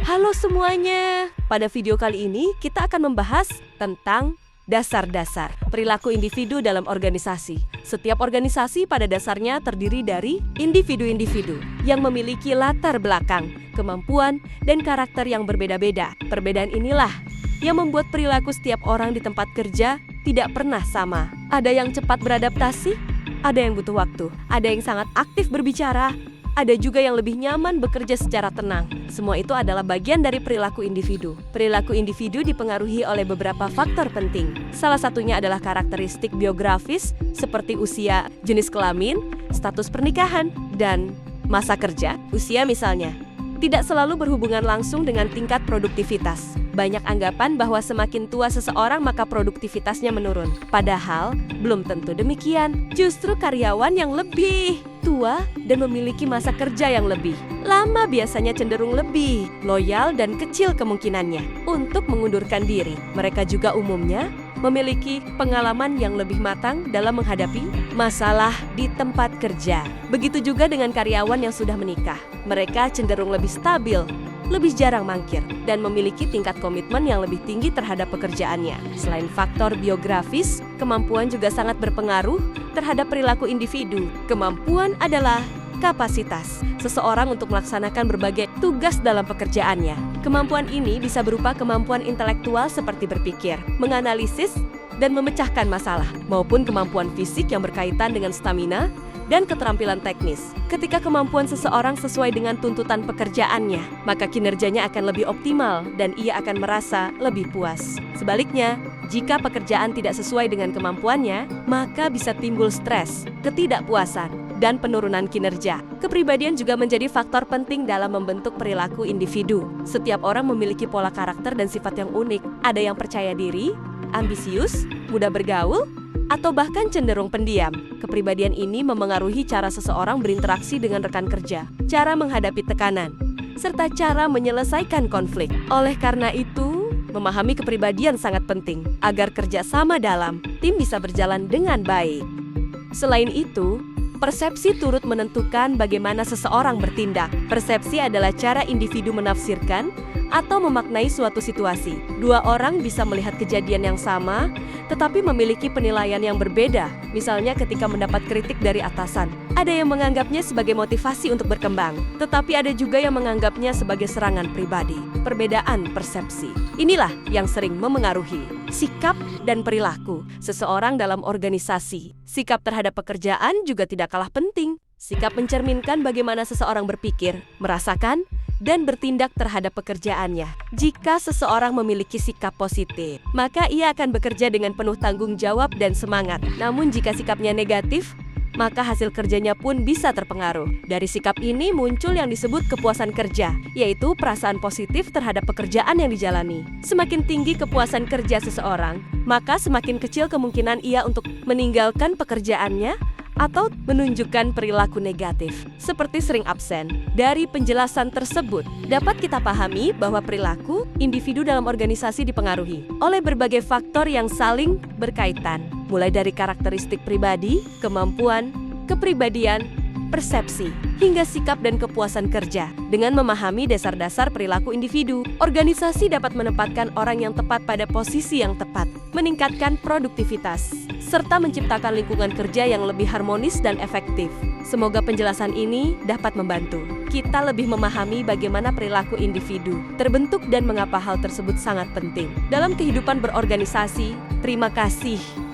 Halo semuanya, pada video kali ini kita akan membahas tentang dasar-dasar perilaku individu dalam organisasi. Setiap organisasi pada dasarnya terdiri dari individu-individu yang memiliki latar belakang, kemampuan, dan karakter yang berbeda-beda. Perbedaan inilah yang membuat perilaku setiap orang di tempat kerja tidak pernah sama. Ada yang cepat beradaptasi, ada yang butuh waktu, ada yang sangat aktif berbicara, ada juga yang lebih nyaman bekerja secara tenang. Semua itu adalah bagian dari perilaku individu. Perilaku individu dipengaruhi oleh beberapa faktor penting. Salah satunya adalah karakteristik biografis seperti usia, jenis kelamin, status pernikahan, dan masa kerja. Usia misalnya tidak selalu berhubungan langsung dengan tingkat produktivitas. Banyak anggapan bahwa semakin tua seseorang maka produktivitasnya menurun. Padahal belum tentu demikian. Justru karyawan yang lebih tua dan memiliki masa kerja yang lebih lama biasanya cenderung lebih loyal dan kecil kemungkinannya untuk mengundurkan diri. Mereka juga umumnya memiliki pengalaman yang lebih matang dalam menghadapi masalah di tempat kerja. Begitu juga dengan karyawan yang sudah menikah. Mereka cenderung lebih stabil, lebih jarang mangkir, dan memiliki tingkat komitmen yang lebih tinggi terhadap pekerjaannya. Selain faktor biografis, kemampuan juga sangat berpengaruh terhadap perilaku individu. Kemampuan adalah kapasitas seseorang untuk melaksanakan berbagai tugas dalam pekerjaannya. Kemampuan ini bisa berupa kemampuan intelektual seperti berpikir, menganalisis, dan memecahkan masalah, maupun kemampuan fisik yang berkaitan dengan stamina dan keterampilan teknis. Ketika kemampuan seseorang sesuai dengan tuntutan pekerjaannya, maka kinerjanya akan lebih optimal dan ia akan merasa lebih puas. Sebaliknya, jika pekerjaan tidak sesuai dengan kemampuannya, maka bisa timbul stres, ketidakpuasan, dan penurunan kinerja. Kepribadian juga menjadi faktor penting dalam membentuk perilaku individu. Setiap orang memiliki pola karakter dan sifat yang unik. Ada yang percaya diri, ambisius, mudah bergaul, atau bahkan cenderung pendiam. Kepribadian ini memengaruhi cara seseorang berinteraksi dengan rekan kerja, cara menghadapi tekanan, serta cara menyelesaikan konflik. Oleh karena itu, memahami kepribadian sangat penting agar kerjasama dalam tim bisa berjalan dengan baik. Selain itu, persepsi turut menentukan bagaimana seseorang bertindak. Persepsi adalah cara individu menafsirkan atau memaknai suatu situasi. Dua orang bisa melihat kejadian yang sama, tetapi memiliki penilaian yang berbeda. Misalnya ketika mendapat kritik dari atasan, ada yang menganggapnya sebagai motivasi untuk berkembang, tetapi ada juga yang menganggapnya sebagai serangan pribadi. Perbedaan persepsi inilah yang sering memengaruhi sikap dan perilaku seseorang dalam organisasi. Sikap terhadap pekerjaan juga tidak kalah penting. Sikap mencerminkan bagaimana seseorang berpikir, merasakan, dan bertindak terhadap pekerjaannya. Jika seseorang memiliki sikap positif, maka ia akan bekerja dengan penuh tanggung jawab dan semangat. Namun jika sikapnya negatif, maka hasil kerjanya pun bisa terpengaruh. Dari sikap ini muncul yang disebut kepuasan kerja, yaitu perasaan positif terhadap pekerjaan yang dijalani. Semakin tinggi kepuasan kerja seseorang, maka semakin kecil kemungkinan ia untuk meninggalkan pekerjaannya atau menunjukkan perilaku negatif, seperti sering absen. Dari penjelasan tersebut, dapat kita pahami bahwa perilaku individu dalam organisasi dipengaruhi oleh berbagai faktor yang saling berkaitan, mulai dari karakteristik pribadi, kemampuan, kepribadian, persepsi, hingga sikap dan kepuasan kerja. Dengan memahami dasar-dasar perilaku individu, organisasi dapat menempatkan orang yang tepat pada posisi yang tepat, meningkatkan produktivitas, serta menciptakan lingkungan kerja yang lebih harmonis dan efektif. Semoga penjelasan ini dapat membantu kita lebih memahami bagaimana perilaku individu terbentuk dan mengapa hal tersebut sangat penting dalam kehidupan berorganisasi. Terima kasih.